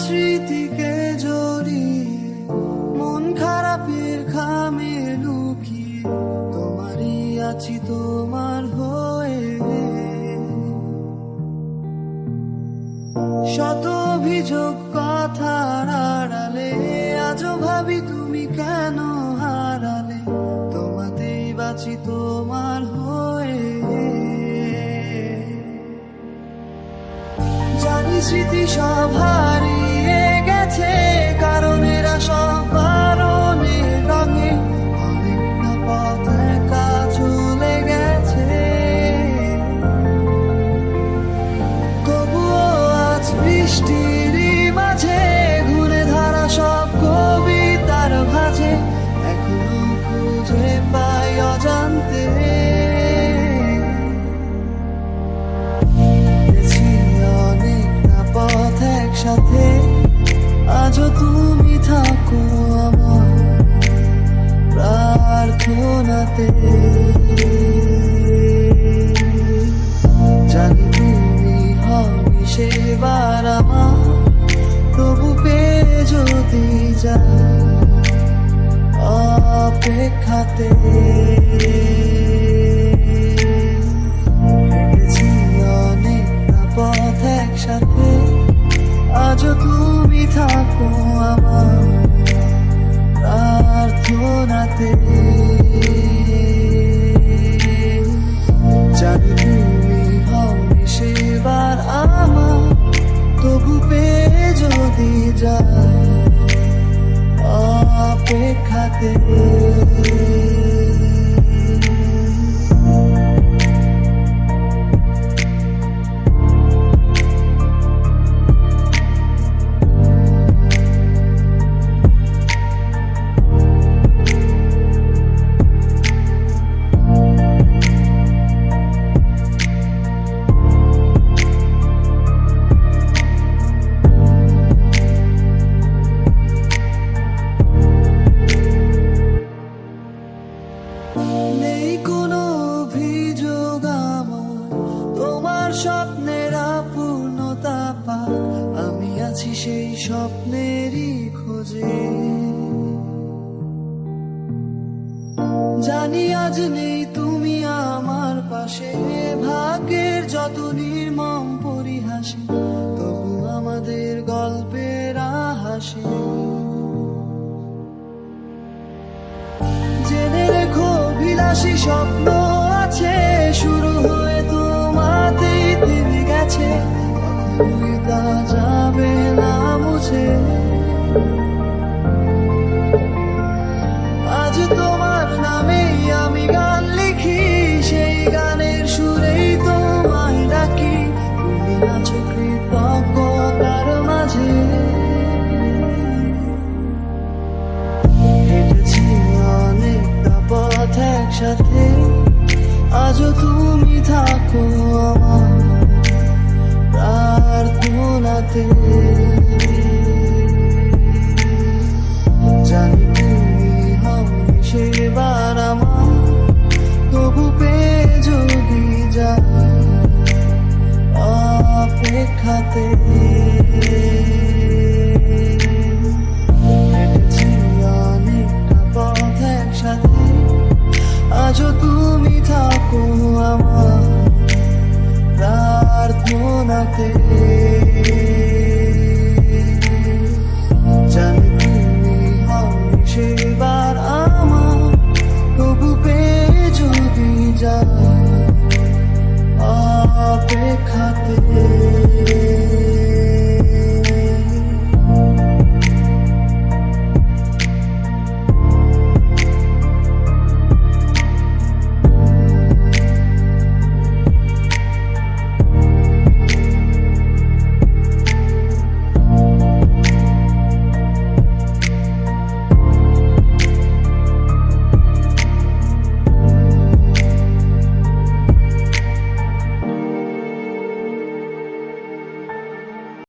স্মৃতিকে জড়িয়ে মন খারাপের খামে লুকিয়ে তোমারই আছি তোমার হয়ে। শত অভিযোগ কথার আড়ালে আজও ভাবি তুমি কেন হারালে, তোমাতেই বাঁচি তোমার হয়ে। জানি স্মৃতি সব হারিয়ে গেছে, কারণ এরা সব বারণের রঙে অনেকটা পথ একা চলে গেছে। তবুও আজ বৃষ্টির মাঝে ঘুরে ধারা সব কবিতার ভাজে এখনো খুঁজে পাই অজান্তে। পথ একসাথে আজও তুমি থাকো আমার প্রার্থনাতে। জানি তুমি হবে সেবার আমার, তবু পেয়ে যদি যাই অপেক্ষাতে। পথ একসাথে আজও তুমি থাকো আমার প্রার্থনাতে। জানি তুমি হবে সেবার আমার, তবু পেয়ে যদি যাই অপেক্ষাতে। নেই কোনো অভিযোগ আমার, তোমার স্বপ্নের পূর্ণতা পাক, আমি আছি সেই স্বপ্নেরই খোঁজে। জানি আজ নেই তুমি আমার পাশে, ভাগ্যের যত নির্মম পরিহাসে, তবু আমাদের গল্পের হাসি। জেনে রেখো বিলাসী স্বপ্ন আছে, শুরু হয়ে তোমাতেই থেমে গেছে, কখনোই তা যাবে না মুছে। আজ তোমার নামেই আমি গান লিখি, সেই গানের সুরেই তোমায় ডাকি, তুমি আছো কৃতজ্ঞতার মাঝে। হেঁটেছি অনেকটা পথ একসাথে, আজও তুমি থাকো